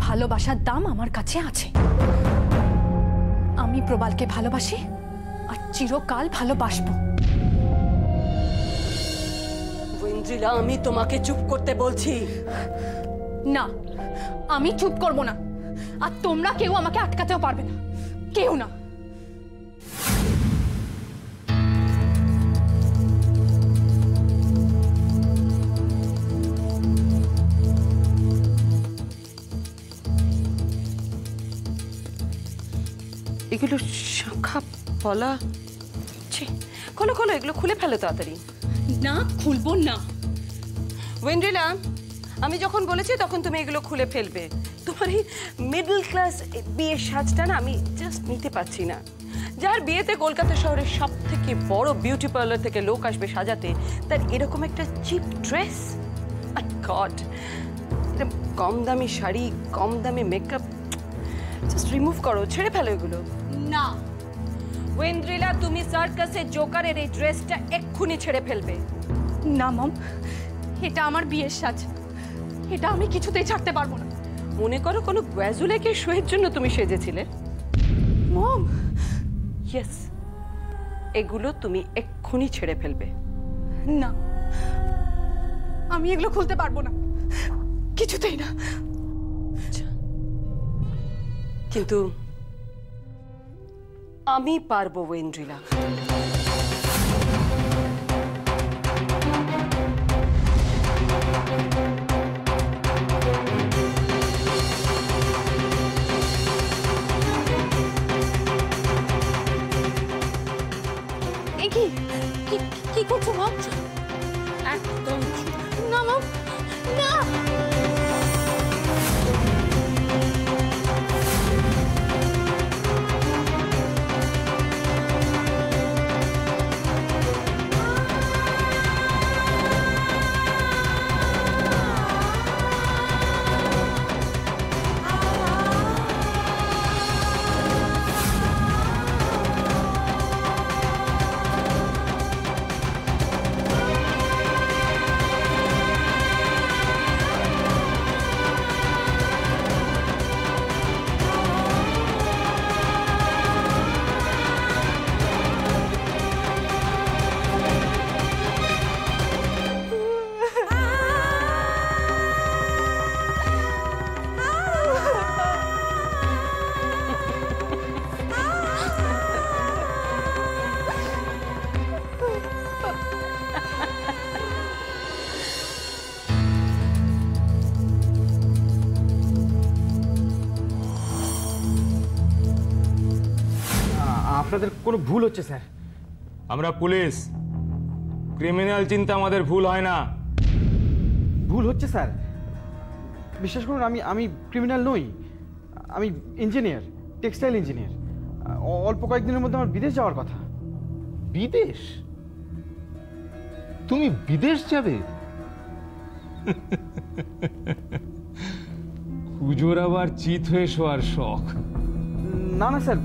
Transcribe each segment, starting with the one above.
ভালোবাসার দাম আমার কাছে আছে। আমি প্রবালকে ভালোবাসি আর চিরকাল ভালোবাসবো। ঐন্দ্রিলা, আমি তোমাকে চুপ করতে বলছি। না, আমি চুপ করব না, আর তোমরা কেউ আমাকে আটকাতেও পারবে না, কেউ না। এগুলো শাখা পলা, খোলো খোলো, এগুলো খুলে ফেলো তাড়াতাড়ি। না, খুলবো না। ঐন্দ্রিলা, আমি যখন বলেছি তখন তুমি এগুলো খুলে ফেলবে। তোমার এই মিডল ক্লাস বিয়ের সাজটা না আমি জাস্ট নিতে পারছি না। যার বিয়েতে কলকাতা শহরের সব থেকে বড় বিউটি পার্লার থেকে লোক আসবে সাজাতে, তার এরকম একটা চিপ ড্রেস, গড, কম দামি শাড়ি, কম দামি মেকআপ, জাস্ট রিমুভ করো, ছেড়ে ফেলো এগুলো। না ঐন্দ্রিলা, তুমি সার্কাসের জোকারের এই ড্রেসটা এক্ষুনি ছেড়ে ফেলবে। না মম, এটা আমার বিয়ের সাজ, এটা আমি কিছুতেই ছাড়তে পারবো না। মনে করো কোনো গ্র্যাজুলেটের শোয়ের জন্য তুমি সেজেছিলে। মম, ইয়েস, এগুলো তুমি এক্ষুনি ছেড়ে ফেলবে। না, আমি এগুলো খুলতে পারবো না, কিছুতেই না। কিন্তু আমি পারবো ঐন্দ্রিলা। কি করছো মম? একদম না মম, না। আপনাদের কোনো ভুল হচ্ছে স্যার। আমরা পুলিশ, ক্রিমিনাল চিন্তা আমাদের ভুল হয় না। ভুল হচ্ছে স্যার, বিশ্বাস করুন। আমি ক্রিমিনাল নই, আমি ইঞ্জিনিয়ার, টেক্সটাইল ইঞ্জিনিয়ার। অল্প কয়েকদিনের মধ্যে আমার বিদেশ যাওয়ার কথা। বিদেশ? তুমি বিদেশ যাবে? পুজোর আবার চিত হয়ে শোয়ার শখ? না না স্যার,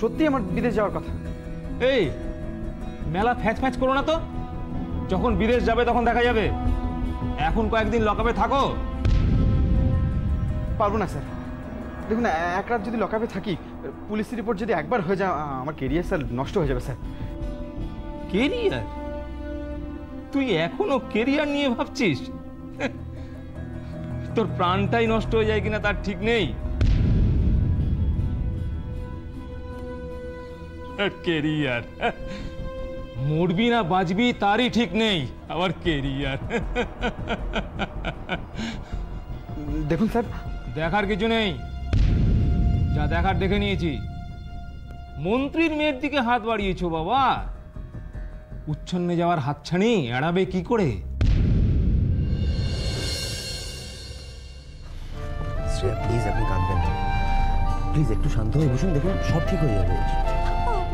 সত্যি আমার বিদেশ যাওয়ার কথা। এই মেলা ফ্যাচ ফ্যাচ করো না তো, যখন বিদেশ যাবে তখন দেখা যাবে। এখন কয়েকদিন লকআপে থাকো। পারবো না স্যার, দেখুন এক রাত যদি লকআপে থাকি, পুলিশ রিপোর্ট যদি একবার হয়ে যায়, আমার কেরিয়ার স্যার নষ্ট হয়ে যাবে স্যার। কেরিয়ার? তুই এখনো কেরিয়ার নিয়ে ভাবছিস? তোর প্রাণটাই নষ্ট হয়ে যায় কিনা তার ঠিক নেই। কেরিয়ার, মরবি না বাঁচবি তারই ঠিক নেই, আবার কেরিয়ার। দেখুন স্যার, দেখার কিছু নেই, যা দেখার দেখে নিয়েছি। মন্ত্রীর মেয়ের দিকে হাত বাড়িয়েছো বাবা, উচ্ছন্নে যাওয়ার হাতছানি এড়াবে কি করে? প্লিজ আপনি কাঁদবেন না, প্লিজ একটু শান্ত হয়ে বসুন, দেখুন সব ঠিক হয়ে যাবে।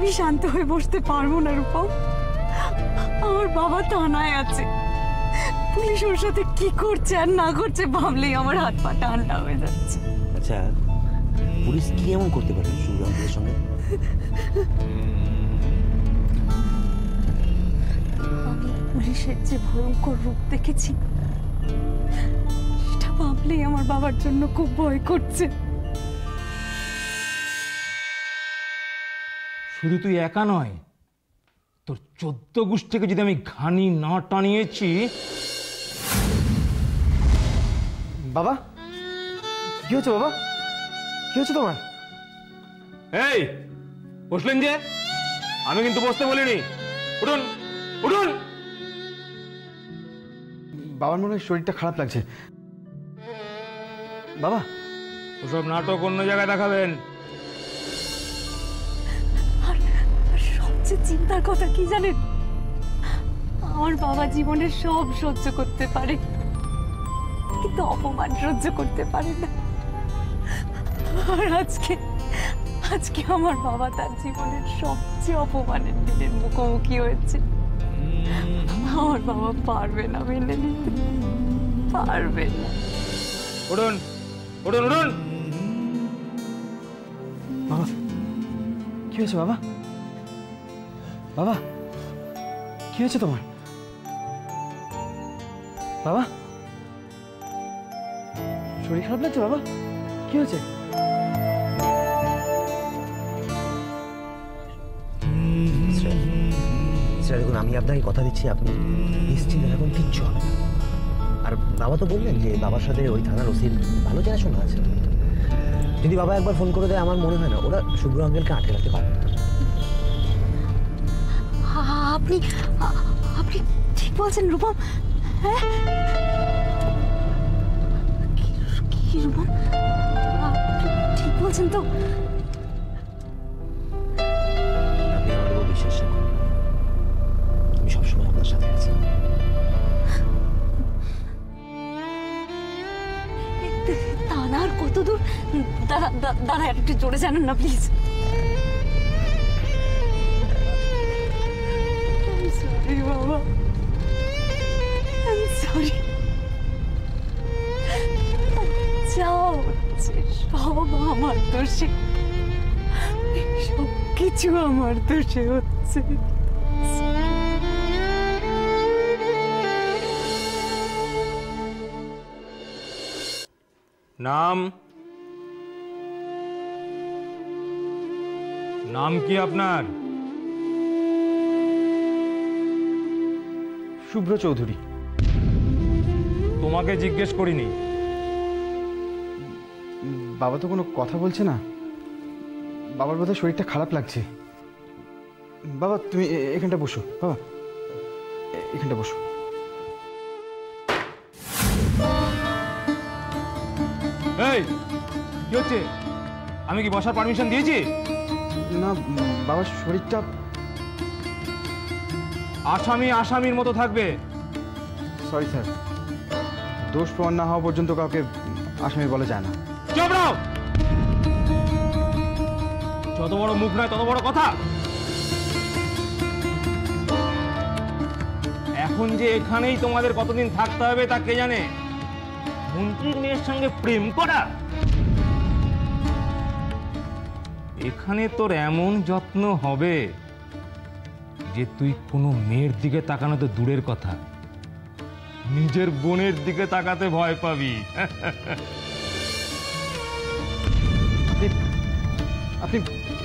আমি শান্ত হয়ে বসতে পারবো না রূপম, আমার বাবা থানায় আছে, পুলিশ ওর সাথে কি করছে আর না করছে ভাবলেই আমার হাত পা ঠান্ডা হয়ে যাচ্ছে। আচ্ছা, পুলিশ কি এমন করতে পারে সুরামপুরের সঙ্গে? আমি পুলিশের যে ভয়ঙ্কর রূপ দেখেছি সেটা ভাবলে ভাবলেই আমার বাবার জন্য খুব ভয় করছে। শুধু তুই একা নয়, তোর 14 গোষ্ঠীকে যদি আমি ঘানি না টানিয়েছি। বাবা, কি হচ্ছে বাবা? কি হচ্ছে তোমার? এই বসলেন যে? আমি কিন্তু বসতে বলিনি। উঠুন উঠুন। বাবার মনে হয় শরীরটা খারাপ লাগছে। বাবা, ওসব নাটক অন্য জায়গায় দেখাবেন। আর সবচেয়ে চিন্তার কথা কি জানেন, আমার বাবা জীবনের সব সহ্য করতে পারে, কিন্তু অপমান সহ্য করতে পারে না। আর আজকে আমার বাবা তার জীবনের সবচেয়ে অপমানের দিনের মুখোমুখি হয়েছে। আমার বাবা পারবে না মেনে নিতে, পারবে না। উঠুন উঠুন উঠুন। বাবা, কি হয়েছে বাবা? বাবা, কি হয়েছে তোমার? বাবা, শরীর খারাপ লাগছে বাবা? কি হয়েছে? দেখুন, আমি আপনাকে কথা দিচ্ছি, আপনি নিশ্চিন্তে থাকুন, কিচ্ছু হবে না। আর বাবা তো বললেন যে বাবার সাথে ওই থানার ওসির ভালো চেনাশোনা আছে। যদি বাবা একবার ফোন করে দেয়, আমার মনে হয় না ওরা শুভ্র আঙ্কেলকে আটকে রাখতে পারবে। আপনি আপনি ঠিক বলছেন রূপম। হ্যাঁ, কি রূপম, আপনি ঠিক বলছেন তো? আপনি আমার উপর বিশ্বাস রাখুন, আমি সবসময় আপনার সাথে আছি। থানার কত দূর? দাদা একটু জোরে জানান না প্লিজ। সরি বাবা, সরি। যা হচ্ছে সব আমার দোষে, সব কিছু আমার দোষে হচ্ছে। নাম নাম কি আপনার? শুভ্র চৌধুরী। তোমাকে জিজ্ঞেস করিনি। বাবা তো কোনো কথা বলছে না। বাবার বোধহয় শরীরটা খারাপ লাগছে। বাবা, তুমি এখানটা বসো। বাবা, এখানটা বসো। এই কি হচ্ছে? আমি কি বসার পারমিশন দিয়েছি? না, বাবার শরীরটা। আসামি আসামির মতো থাকবে। সরি স্যার, দোষ প্রমাণ না হওয়া পর্যন্ত কাউকে আসামি বলা যায় না। চুপ রাও। যত বড় মুখ নয় তত বড় কথা। এখন যে এখানেই তোমাদের কতদিন থাকতে হবে তা কে জানে? মন্ত্রীর মেয়ের সঙ্গে প্রেম করা? এখানে তোর এমন যত্ন হবে যে তুই কোনো মেয়ের দিকে তাকানো তো দূরের কথা, নিজের বোনের দিকে তাকাতে ভয় পাবি। আপনি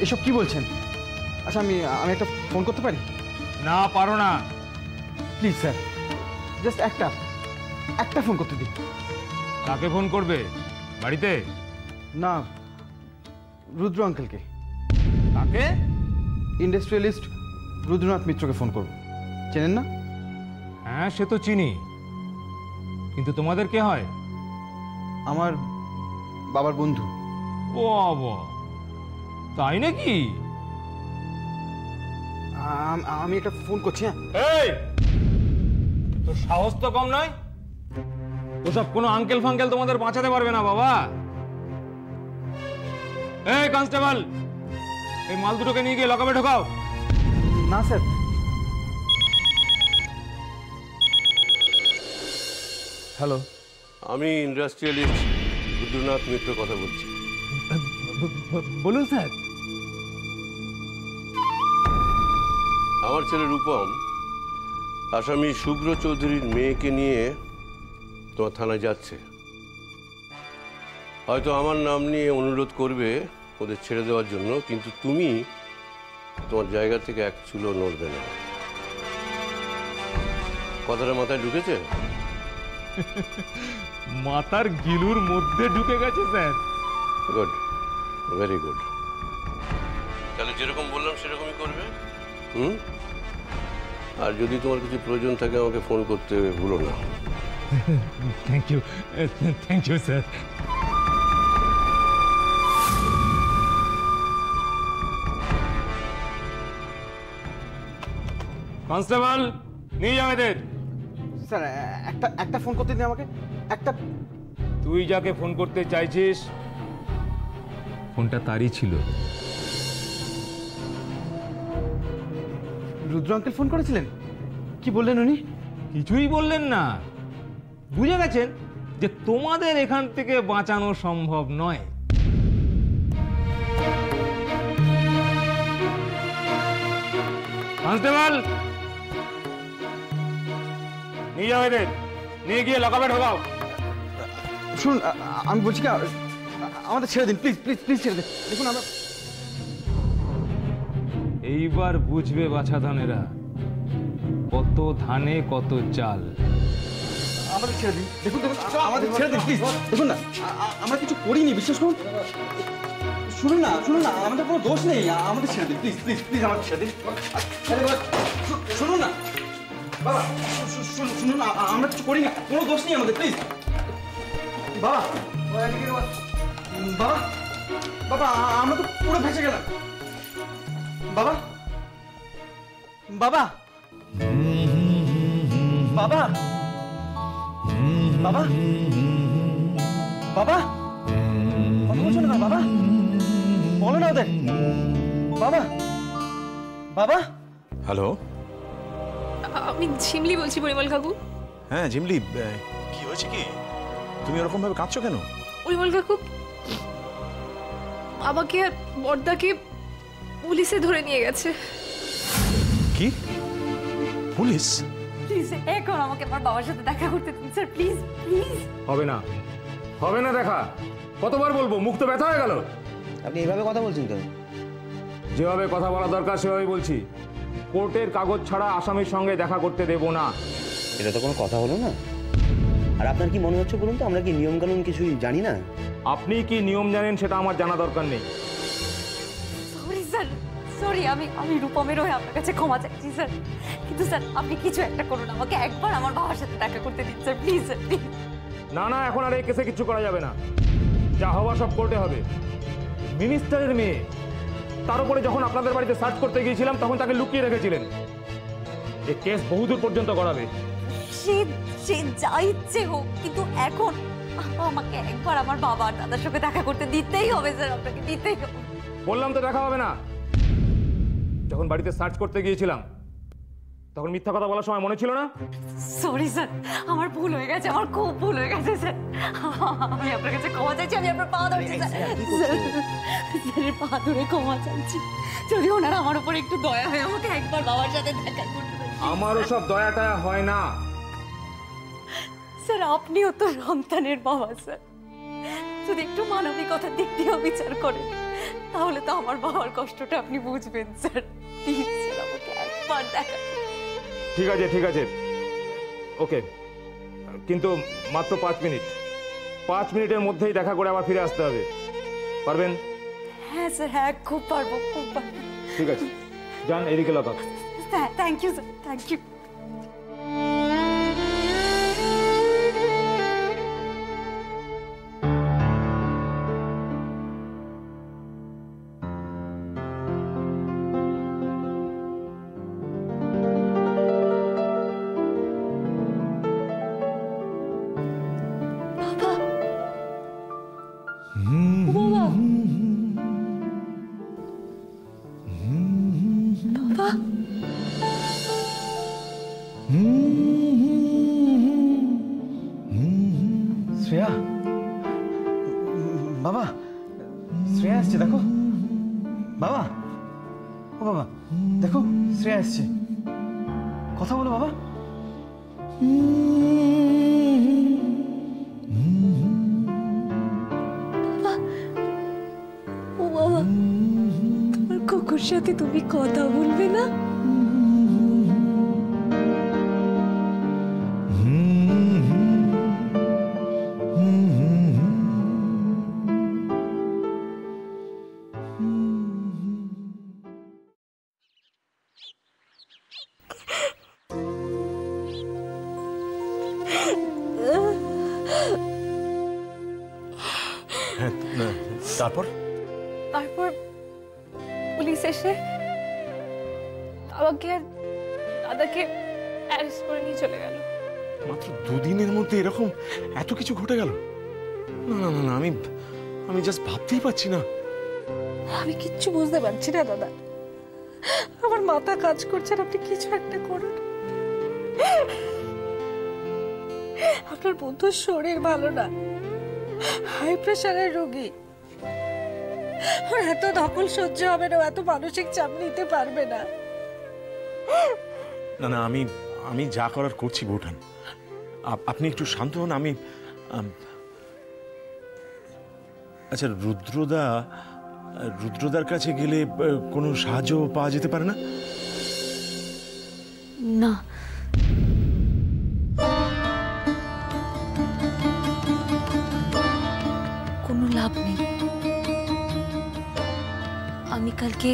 এসব কি বলছেন? আচ্ছা, আমি একটা ফোন করতে পারি? না, পারো না। প্লিজ স্যার, জাস্ট একটা ফোন করতে দিন। কাকে ফোন করবে? বাড়িতে? না, রুদ্র আঙ্কেলকে। কাকে? ইন্ডাস্ট্রিয়ালিস্ট রুদ্রনাথ মিত্রকে ফোন করব। চেনেন না? হ্যাঁ, সে তো চিনি, কিন্তু তোমাদের কে হয়? আমার বাবার বন্ধু। ও বাবা, তাই নাকি? আমি একটা ফোন করছি। হ্যাঁ, এই তোর সাহস তো কম নয়। ওসব কোনো আঙ্কেল ফাঙ্কেল তোমাদের বাঁচাতে পারবে না বাবা। এই কনস্টেবল, এই মাল দুটোকে নিয়ে গিয়ে লকআপে ঢোকাও। না স্যার। হ্যালো, আমি ইন্ডাস্ট্রিয়ালিস্ট রুদ্রনাথ মিত্র কথা বলছি। বলুন স্যার। আমার ছেলে রূপম আসামি শুভ্র চৌধুরীর মেয়েকে নিয়ে তোমার থানায় যাচ্ছে। হয়তো আমার নাম নিয়ে অনুরোধ করবে ওদের ছেড়ে দেওয়ার জন্য, কিন্তু তুমি তোমার জায়গা থেকে এক চুলো নড়বে না। কথাটা মাথায় ঢুকেছে? মাথার গিলুর মধ্যে ঢুকে গেছে স্যার। Good, very good. তাহলে যেরকম বললাম সেরকমই করবে। আর যদি তোমার কিছু প্রয়োজন থাকে আমাকে ফোন করতে ভুলো না। Thank you sir. কনস্টেবল, নিয়ে যাও এদের। স্যার একটা ফোন করতে দিন আমাকে, একটা। তুই যাকে ফোন করতে চাইছিস ফোনটা তারই ছিল। রুদ্র আঙ্কেল ফোন করেছিলেন? কি বললেন উনি? কিছুই বললেন না, বুঝে গেছেন যে তোমাদের এখান থেকে বাঁচানো সম্ভব নয়। কনস্টেবল, নিয়ে যাও এদের, নিয়ে গিয়ে লকআপে ঢোকাও। শুনুন, আমি বলছি কি, আমাদের ছেড়ে দিন প্লিজ, প্লিজ প্লিজ ছেড়ে দিন। দেখুন আমরা এইবার বুঝবে বাছাধনেরা কত ধানে কত চাল। আমাদের ছেড়ে দিন। দেখুন দেখুন, আমাদের ছেড়ে দিন প্লিজ। দেখুন না, আমরা কিছু করিনি, বিশ্বাস করুন। শুনুন না, আমাদের কোনো দোষ নেই। আমাদের ছেড়ে দিন প্লিজ, প্লিজ প্লিজ, আমাদের ছেড়ে দিন। শুনুন না বাবা, শুনুন না, আমরা কিছু করি না, কোনো দোষ নেই আমাদের, প্লিজ। বাবা বাবা বাবা, আমরা তো পুরো ভেসে গেলাম। বাবা বাবা বাবা বাবা বাবা, কথা বলছো না বাবা? বলো না ওদের। বাবা বাবা। হ্যালো, আমি ঝিমলি বলছি পরিমল কাকু। হ্যাঁ জিমলি, কি হয়েছে কি? তুমি ওরকম ভাবে কাঁদছো কেন? পরিমল কাকু, আমাকে আর বর্দাকে পুলিশে ধরে নিয়ে গেছে। কি? পুলিশ? প্লিজ এখন আমাকে আমার বাবার সাথে দেখা করতে দিন স্যার, প্লিজ প্লিজ। হবে না, হবে না দেখা। কতবার বলবো, মুখ তো ব্যথা হয়ে গেল। আপনি এইভাবে কথা বলছেন কেন? যেভাবে কথা বলা দরকার সেভাবেই বলছি। কোর্টের কাগজ ছাড়া আসামির সঙ্গে দেখা করতে দেব না। এটা তো কোনো কথা হলো না। আর আপনার কি মনে হচ্ছে বলুন তো, আমরা কি নিয়ম কানুন কিছুই জানি না? আপনি কি নিয়ম জানেন সেটা আমার জানা দরকার নেই। Sorry sir, sorry. আমি রূপমের হয়ে আপনার কাছে ক্ষমা চাইছি স্যার, কিন্তু স্যার আপনি কিছু একটা করুন, আমাকে একবার আমার বাবার সাথে দেখা করতে দিন স্যার, প্লিজ স্যার প্লিজ। না না, এখন আর এই কেসে কিছু করা যাবে না। যা হওয়া সব কোর্টে হবে। মিনিস্টারের মেয়ে, তার উপরে যখন আপনাদের বাড়িতে সার্চ করতে গিয়েছিলাম তখন তাকে লুকিয়ে রেখেছিলেন। এই কেস বহুদূর পর্যন্ত গড়াবে। সে যা ইচ্ছে হোক, কিন্তু এখন আমাকে একবার আমার বাবা আর দাদার সঙ্গে দেখা করতে দিতেই হবে স্যার, আপনাকে দিতেই হবে। বললাম তো দেখা হবে না। যখন বাড়িতে সার্চ করতে গিয়েছিলাম তখন মিথ্যা কথা বলার সময় মনে ছিল না? সরি স্যার, আমার ভুল হয়ে গেছে, আমার খুব ভুল হয়ে গেছে স্যার। আমি আপনার কাছে ক্ষমা চাইছি, আমি আপনার পা ধরছি স্যার। স্যারের পা ধরে ক্ষমা চাইছি। যদি ওনার আমার উপর একটু দয়া হয়, আমাকে একবার বাবার সাথে দেখা করতে দেন। আমারও সব দয়াটা হয় না। স্যার আপনিও তো সন্তানের বাবা স্যার, যদি একটু মানবিকতার দিক দিয়েও বিচার করেন তাহলে তো আমার বাবার কষ্টটা আপনি বুঝবেন স্যার। প্লিজ স্যার, আমাকে একবার দেখা। ঠিক আছে ঠিক আছে, ওকে, কিন্তু মাত্র 5 মিনিট। 5 মিনিটের মধ্যেই দেখা করে আবার ফিরে আসতে হবে। পারবেন? হ্যাঁ স্যার, হ্যাঁ খুব পারবো, খুব পারবো। ঠিক আছে, যান, এদিকে lockup. Thank you sir, thank you. Shreya, বাবা, শ্রেয়া আসছে দেখো। বাবা, ও বাবা, দেখো শ্রেয়া আসছে। কথা বলো বাবা। কাকুর সাথে তুমি কথা বলবে না? তারপর তারপর পুলিশ এসে বাবাকে আর দাদাকে অ্যারেস্ট করে নিয়ে চলে গেল। মাত্র দুদিনের মধ্যে এরকম এত কিছু ঘটে গেল? না না না না, আমি জাস্ট ভাবতেই পারছি না। আমি কিচ্ছু বুঝতে পারছি না দাদা, আমার মাথা কাজ করছে না। আপনি কিছু একটা করুন। আপনার বন্ধুর শরীর ভালো না, হাই প্রেশারের রোগী। ওর এত ধকল সহ্য হবে না, এত মানসিক চাপ নিতে পারবে না। না না, আমি যা করার করছি বৌঠান, আপনি একটু শান্ত হন। আমি আচ্ছা, রুদ্রদার কাছে গেলে কোনো সাহায্য পাওয়া যেতে পারে না? না, কোনো লাভ নেই। আমি কালকে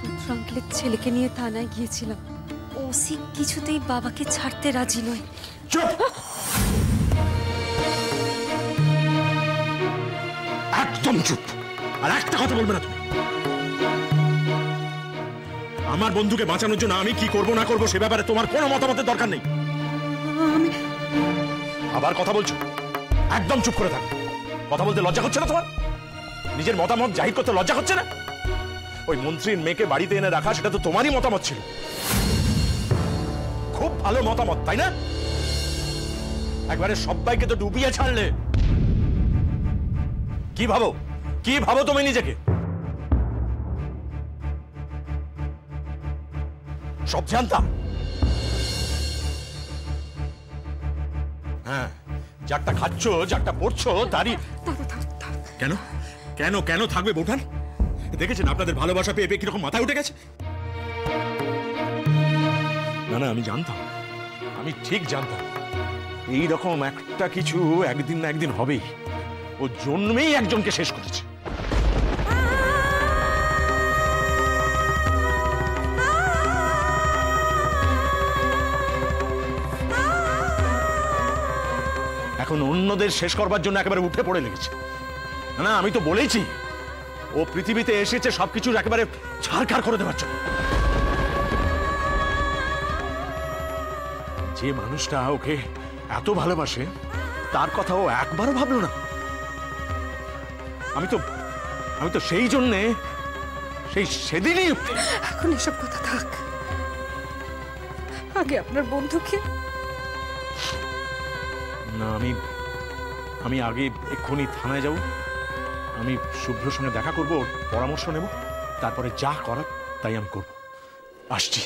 রুদ্র আঙ্কেলের ছেলেকে নিয়ে থানায় গিয়েছিলাম। ওসি কিছুতেই বাবাকে ছাড়তে রাজি নয়। চুপ! একদম চুপ! আর একটা কথা বলবে না তুমি। আমার বন্ধুকে বাঁচানোর জন্য আমি কি করব না করব সে ব্যাপারে তোমার কোনো মতামতের দরকার নেই। আবার কথা বলছো? একদম চুপ করে থাক। কথা বলতে লজ্জা হচ্ছে না তোমার? নিজের মতামত জাহির করতে লজ্জা হচ্ছে না? ওই মন্ত্রীর মেয়েকে বাড়িতে এনে রাখা, সেটা তো তোমারই মতামত ছিল। খুব ভালো মতামত, তাই না? একবারে সবাইকে তো ডুবিয়ে ছাড়লে। কি ভাবো তুমি নিজেকে? সব জানতাম। হ্যাঁ, যারটা খাচ্ছ, যারটা পড়ছো তারই। কেন কেন কেন থাকবে বৌঠান? দেখেছেন আপনাদের ভালোবাসা পেয়ে কিরকম মাথায় উঠে গেছে? না না, আমি জানতাম, আমি ঠিক জানতাম এইরকম একটা কিছু একদিন না একদিন হবেই। ও জন্মেই একজনকে শেষ করেছে। এখন অন্যদের শেষ করবার জন্য একেবারে উঠে পড়ে লেগেছে। না, আমি তো বলেইছি ও পৃথিবীতে এসেছে সবকিছু একেবারে ছারখার করে দেওয়ার জন্য। যে মানুষটা ওকে এত ভালোবাসে তার কথা ও একবারও ভাবলো না। আমি তো সেই জন্যে সেদিনই। এখন এসব কথা থাক, আগে আপনার বন্ধুকে। না, আমি আগে এক্ষুনি থানায় যাব। আমি শুভ্রর সঙ্গে দেখা করবো, ওর পরামর্শ নেব, তারপরে যা করার তাই আমি করব। আসছি।